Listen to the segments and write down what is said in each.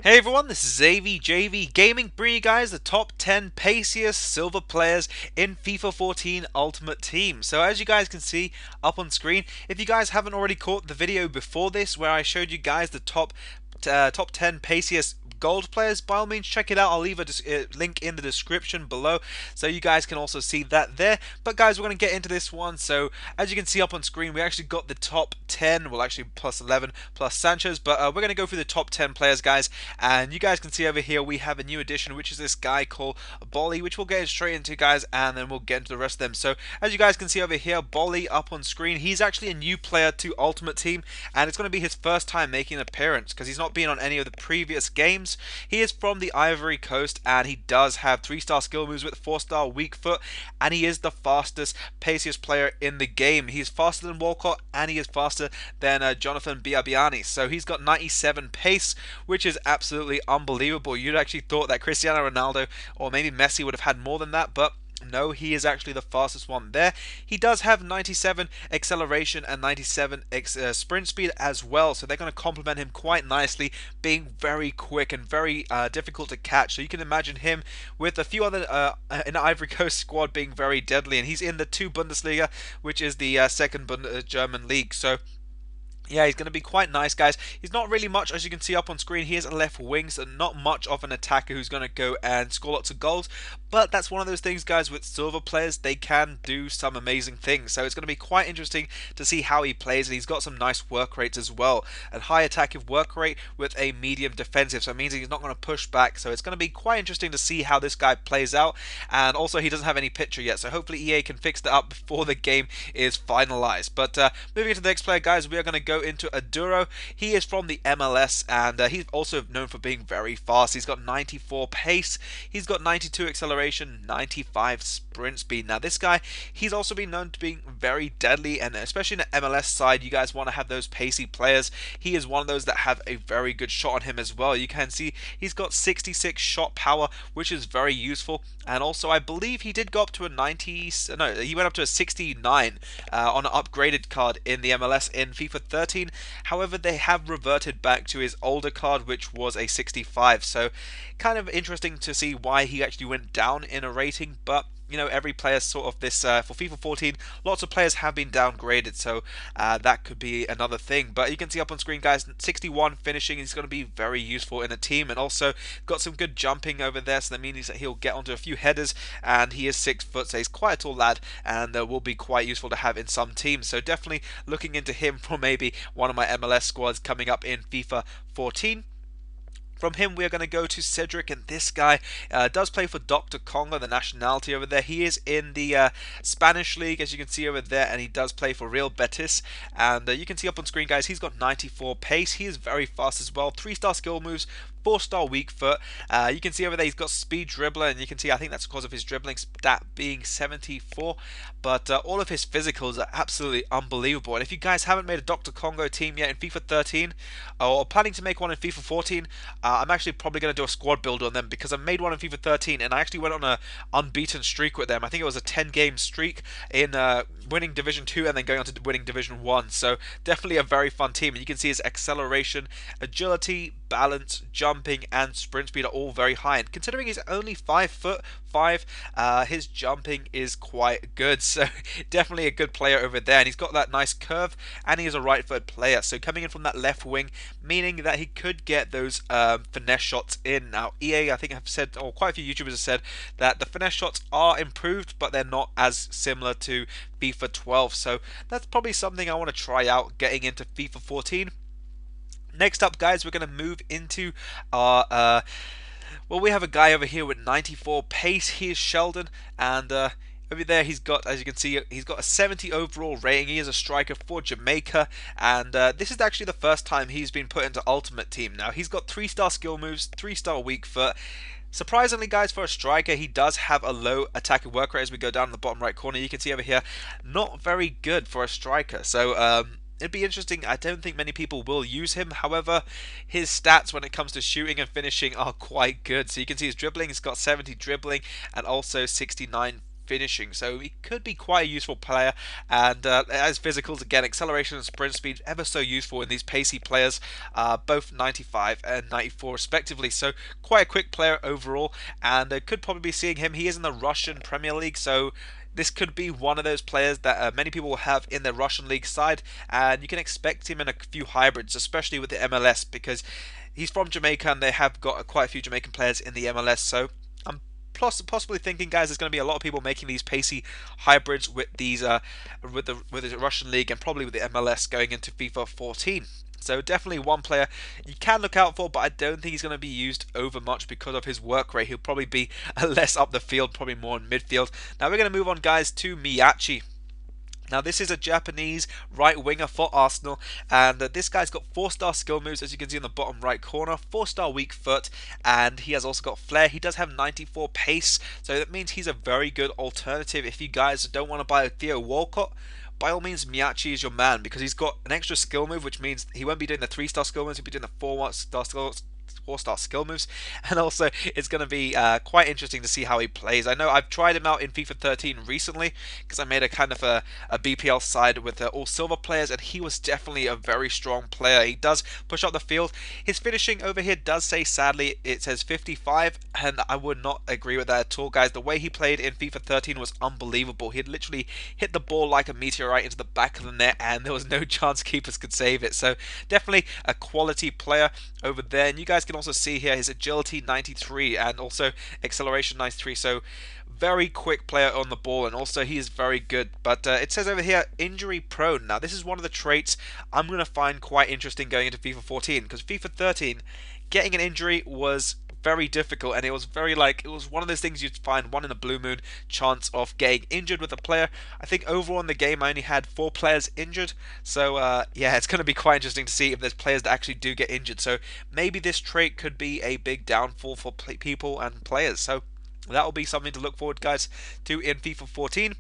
Hey everyone, this is AVJVGaming bringing you guys the top 10 Paciest silver players in FIFA 14 Ultimate Team. So as you guys can see up on screen, if you guys haven't already caught the video before this where I showed you guys the top 10 Paciest gold players, by all means check it out. I'll leave a link in the description below so you guys can also see that there. But guys, we're going to get into this one. So as you can see up on screen, we actually got the top 10, well actually plus 11 plus Sanchez, but we're going to go through the top 10 players, guys. And you guys can see over here we have a new addition, which is this guy called Abali, which we'll get straight into, guys, and then we'll get into the rest of them. So as you guys can see over here, Abali up on screen, he's actually a new player to Ultimate Team, and it's going to be his first time making an appearance because he's not been on any of the previous games. He is from the Ivory Coast, and he does have 3-star skill moves with 4-star weak foot, and he is the fastest Paciest player in the game. He's faster than Walcott, and he is faster than Jonathan Biabiani. So he's got 97 pace, which is absolutely unbelievable. You'd actually thought that Cristiano Ronaldo or maybe Messi would have had more than that, but no, he is actually the fastest one there. He does have 97 acceleration and 97 sprint speed as well, so they're going to complement him quite nicely, being very quick and very difficult to catch. So you can imagine him with a few other in the Ivory Coast squad being very deadly, and he's in the 2 Bundesliga, which is the second German league. So yeah, he's going to be quite nice, guys. He's not really much, as you can see up on screen. He is a left wing, so not much of an attacker who's going to go and score lots of goals. But that's one of those things, guys, with silver players. They can do some amazing things. So it's going to be quite interesting to see how he plays. And he's got some nice work rates as well. A high attacking work rate with a medium defensive. So it means he's not going to push back. So it's going to be quite interesting to see how this guy plays out. And also, he doesn't have any picture yet. So hopefully EA can fix that up before the game is finalized. But moving into the next player, guys, we are going to go into Auro. He is from the MLS, and he's also known for being very fast. He's got 94 pace, he's got 92 acceleration, 95 sprint speed. Now this guy, he's also been known to being very deadly, and especially in the MLS side, you guys want to have those pacey players. He is one of those that have a very good shot on him as well. You can see he's got 66 shot power, which is very useful, and also I believe he did go up to a 90, no, he went up to a 69 on an upgraded card in the MLS in FIFA 13. However, they have reverted back to his older card, which was a 65. So kind of interesting to see why he actually went down in a rating, but you know, every player sort of this for FIFA 14, lots of players have been downgraded, so that could be another thing. But you can see up on screen, guys, 61 finishing is going to be very useful in a team, and also got some good jumping over there, so that means that he'll get onto a few headers, and he is 6 foot, so he's quite a tall lad, and will be quite useful to have in some teams. So definitely looking into him for maybe one of my MLS squads coming up in FIFA 14. From him, we are going to go to Cedric, and this guy does play for Dr. Congo, the nationality over there. He is in the Spanish league, as you can see over there, and he does play for Real Betis. And you can see up on screen, guys, he's got 94 pace. He is very fast as well. 3-star skill moves, 4-star weak foot. You can see over there he's got speed dribbler, and you can see I think that's because of his dribbling stat being 74. But all of his physicals are absolutely unbelievable. And if you guys haven't made a Dr. Congo team yet in FIFA 13, or planning to make one in FIFA 14, I'm actually probably going to do a squad build on them, because I made one in FIFA 13 and I actually went on a unbeaten streak with them. I think it was a 10-game streak in winning Division 2 and then going on to winning Division 1. So definitely a very fun team. And you can see his acceleration, agility, balance, jumping, and sprint speed are all very high. And considering he's only 5'5", his jumping is quite good. So definitely a good player over there. And he's got that nice curve, and he is a right-foot player. So coming in from that left wing, meaning that he could get those finesse shots in. Now EA, I think, have said, or quite a few YouTubers have said, that the finesse shots are improved, but they're not as similar to FIFA 12. So that's probably something I want to try out getting into FIFA 14. Next up, guys, we're going to move into our well, we have a guy over here with 94 pace. He is Sheldon, and over there he's got, as you can see, he's got a 70 overall rating. He is a striker for Jamaica, and this is actually the first time he's been put into Ultimate Team. Now he's got 3-star skill moves, 3-star weak foot. Surprisingly, guys, for a striker, he does have a low attacking work rate. As we go down in the bottom right corner, you can see over here, not very good for a striker. So it'd be interesting. I don't think many people will use him. However, his stats when it comes to shooting and finishing are quite good. So you can see his dribbling. He's got 70 dribbling and also 69 finishing, so he could be quite a useful player. And as physicals, again, acceleration and sprint speed ever so useful in these pacey players, both 95 and 94 respectively. So quite a quick player overall, and could probably be seeing him. He is in the Russian Premier League, so this could be one of those players that many people will have in their Russian league side, and you can expect him in a few hybrids, especially with the MLS, because he's from Jamaica and they have got quite a few Jamaican players in the MLS. So I'm possibly thinking, guys, there's going to be a lot of people making these pacey hybrids with these with the Russian league and probably with the MLS going into FIFA 14. So definitely one player you can look out for, but I don't think he's going to be used over much because of his work rate. He'll probably be less up the field, probably more in midfield. Now we're going to move on, guys, to Miyachi. Now this is a Japanese right winger for Arsenal, and this guy's got 4-star skill moves, as you can see in the bottom right corner, 4-star weak foot, and he has also got flair. He does have 94 pace, so that means he's a very good alternative if you guys don't want to buy a Theo Walcott. By all means, Miyachi is your man, because he's got an extra skill move, which means he won't be doing the 3-star skill moves, he'll be doing the 4-star skill moves, and also it's going to be quite interesting to see how he plays. I know I've tried him out in FIFA 13 recently because I made a kind of a BPL side with all silver players, and he was definitely a very strong player. He does push up the field. His finishing over here does say, sadly, it says 55, and I would not agree with that at all, guys. The way he played in FIFA 13 was unbelievable. He had literally hit the ball like a meteorite into the back of the net, and there was no chance keepers could save it. So definitely a quality player over there. And you guys can also see here his agility 93 and also acceleration 93, so very quick player on the ball, and also he is very good. But it says over here injury prone. Now this is one of the traits I'm going to find quite interesting going into FIFA 14, because FIFA 13 getting an injury was very difficult, and it was one of those things you'd find one in a blue moon chance of getting injured with a player. I think overall in the game I only had 4 players injured, so yeah, it's going to be quite interesting to see if there's players that actually do get injured. So maybe this trait could be a big downfall for people and players, so that will be something to look forward, guys, to in FIFA 14.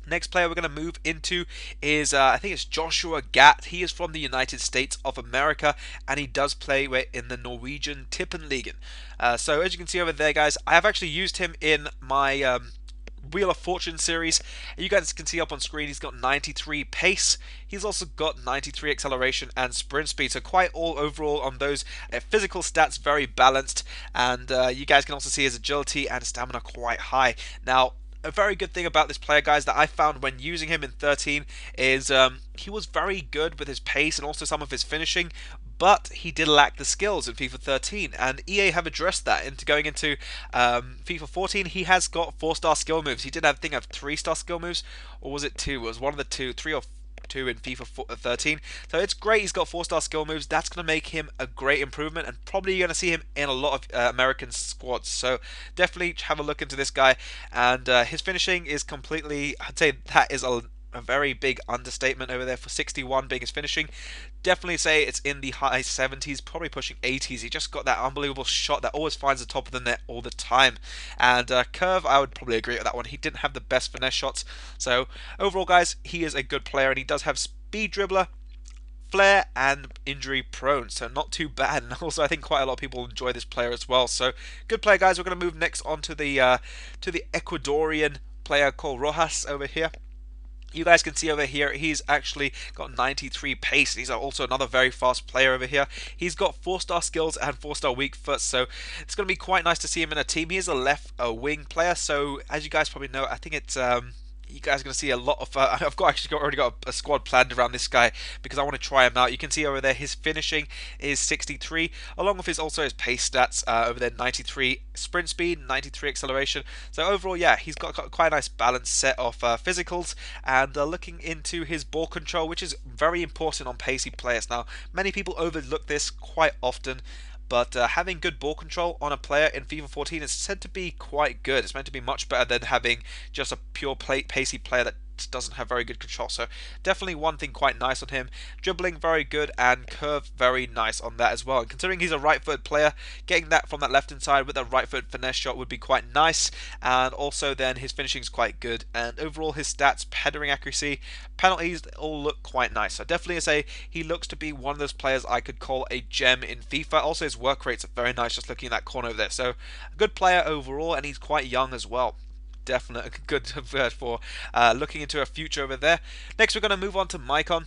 Next player we're going to move into is, I think it's Joshua Gatt. He is from the United States of America, and he does play in the Norwegian Tippenligaen. So as you can see over there, guys, I have actually used him in my Wheel of Fortune series. You guys can see up on screen he's got 93 pace. He's also got 93 acceleration and sprint speed, so quite all overall on those physical stats, very balanced. And you guys can also see his agility and stamina quite high. Now a very good thing about this player, guys, that I found when using him in 13 is he was very good with his pace and also some of his finishing, but he did lack the skills in FIFA 13, and EA have addressed that into going into FIFA 14. He has got 4-star skill moves. He did have, I think, 3-star skill moves, or was it 2? It was one of the 2, 3 or 2 in FIFA 13. So it's great he's got 4-star skill moves. That's going to make him a great improvement, and probably you're going to see him in a lot of American squads. So definitely have a look into this guy, and his finishing is completely, I'd say that is a very big understatement over there for 61 being his finishing. Definitely say it's in the high 70s, probably pushing 80s. He just got that unbelievable shot that always finds the top of the net all the time. And curve, I would probably agree with that one. He didn't have the best finesse shots. So overall, guys, he is a good player, and he does have speed dribbler, flair, and injury prone, so not too bad. And also I think quite a lot of people enjoy this player as well. So good player, guys. We're going to move next on to the Ecuadorian player called Rojas over here. You guys can see over here, he's actually got 93 pace. He's also another very fast player over here. He's got 4-star skills and 4-star weak foot, so it's going to be quite nice to see him in a team. He is a left wing player, so as you guys probably know, I think it's you guys are going to see a lot of I've already got a squad planned around this guy because I want to try him out. You can see over there his finishing is 63, along with his pace stats over there, 93 sprint speed, 93 acceleration. So overall, yeah, he's got quite a nice balanced set of physicals. And looking into his ball control, which is very important on pacey players. Now many people overlook this quite often, but having good ball control on a player in FIFA 14 is said to be quite good. It's meant to be much better than having just a pure pacey player that doesn't have very good control. So definitely one thing quite nice on him. Dribbling very good, and curve very nice on that as well. And considering he's a right-footed player, getting that from that left-hand side with a right-foot finesse shot would be quite nice. And also then his finishing is quite good, and overall his stats, headering accuracy, penalties, all look quite nice. So definitely say he looks to be one of those players I could call a gem in FIFA. Also his work rates are very nice, just looking at that corner over there. So a good player overall, and he's quite young as well. definite good for looking into a future over there. Next, we're going to move on to Mikeon.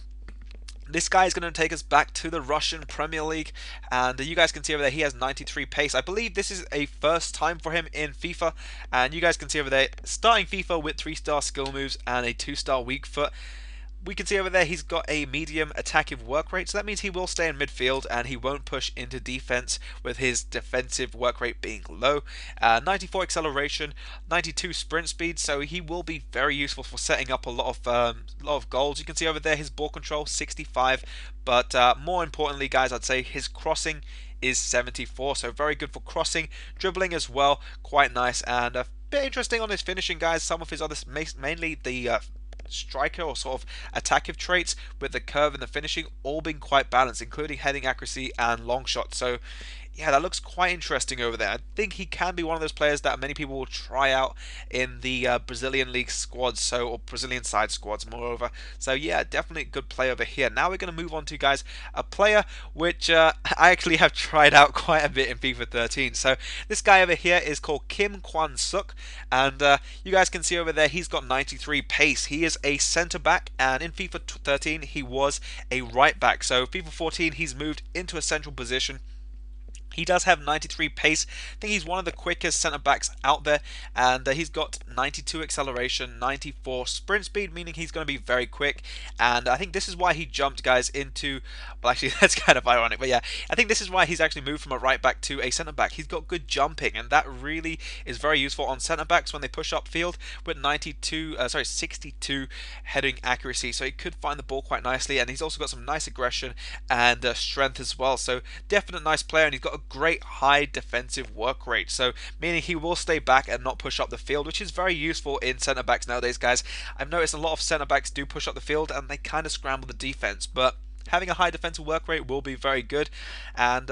This guy is going to take us back to the Russian Premier League, and you guys can see over there he has 93 pace. I believe this is a first time for him in FIFA, and you guys can see over there starting FIFA with 3-star skill moves and a 2-star weak foot. We can see over there he's got a medium attacking work rate, so that means he will stay in midfield and he won't push into defense with his defensive work rate being low. 94 acceleration, 92 sprint speed, so he will be very useful for setting up a lot of goals. You can see over there his ball control 65, but more importantly, guys, I'd say his crossing is 74, so very good for crossing, dribbling as well, quite nice, and a bit interesting on his finishing, guys. Some of his others, mainly the striker or sort of attacking traits with the curve and the finishing all being quite balanced, including heading accuracy and long shot. So yeah, that looks quite interesting over there. I think he can be one of those players that many people will try out in the Brazilian league squads, or Brazilian side squads moreover. So yeah, definitely a good play over here. Now we're going to move on to, guys, a player which I actually have tried out quite a bit in FIFA 13. So this guy over here is called Kim Kwan-suk, and you guys can see over there he's got 93 pace. He is a centre back, and in FIFA 13 he was a right back. So FIFA 14 he's moved into a central position. He does have 93 pace. I think he's one of the quickest centre backs out there, and he's got 92 acceleration, 94 sprint speed, meaning he's going to be very quick. And I think this is why he jumped, guys, into, well, actually that's kind of ironic, but yeah, I think this is why he's actually moved from a right back to a centre back. He's got good jumping, and that really is very useful on centre backs when they push upfield with 62 heading accuracy. So he could find the ball quite nicely, and he's also got some nice aggression and strength as well. So definite nice player, and he's got a great high defensive work rate, so meaning he will stay back and not push up the field, which is very useful in centre backs nowadays, guys. I've noticed a lot of centre backs do push up the field and they kind of scramble the defense, but having a high defensive work rate will be very good. And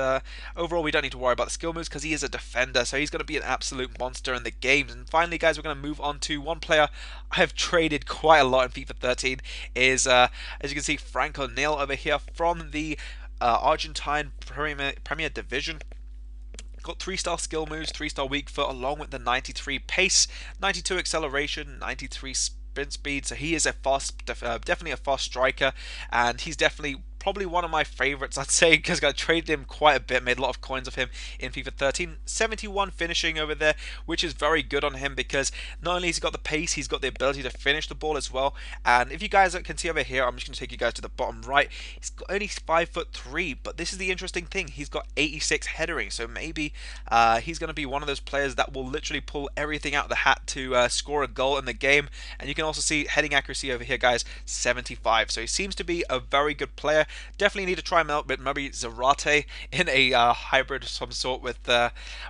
overall, we don't need to worry about the skill moves because he is a defender, so he's going to be an absolute monster in the games. And finally, guys, we're going to move on to one player I have traded quite a lot in FIFA 13 is as you can see, Franco over here from the Argentine Premier Division. Got 3-star skill moves, 3-star weak foot, along with the 93 pace, 92 acceleration, 93 sprint speed. So he is a definitely a fast striker, and he's definitely probably one of my favorites, I'd say, because I traded him quite a bit, made a lot of coins of him in FIFA 13. 71 finishing over there, which is very good on him because not only has he got the pace, he's got the ability to finish the ball as well. And if you guys can see over here, I'm just going to take you guys to the bottom right. He's got only 5'3", but this is the interesting thing. He's got 86 headering, so maybe he's going to be one of those players that will literally pull everything out of the hat to score a goal in the game. And you can also see heading accuracy over here, guys, 75. So he seems to be a very good player. Definitely need to try him out with maybe Zarate in a hybrid of some sort, with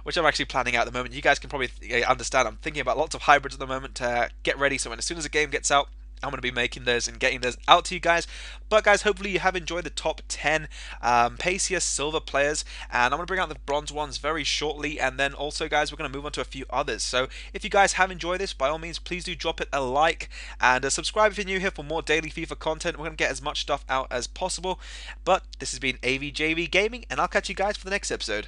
which I'm actually planning out at the moment. You guys can probably understand I'm thinking about lots of hybrids at the moment to get ready, so when as soon as the game gets out, I'm going to be making those and getting those out to you guys. But guys, hopefully you have enjoyed the top 10 Paciest silver players, and I'm going to bring out the bronze ones very shortly, and then also, guys, we're going to move on to a few others. So if you guys have enjoyed this, by all means, please do drop it a like, and subscribe if you're new here for more daily FIFA content. We're going to get as much stuff out as possible. But this has been AVJVGaming, and I'll catch you guys for the next episode.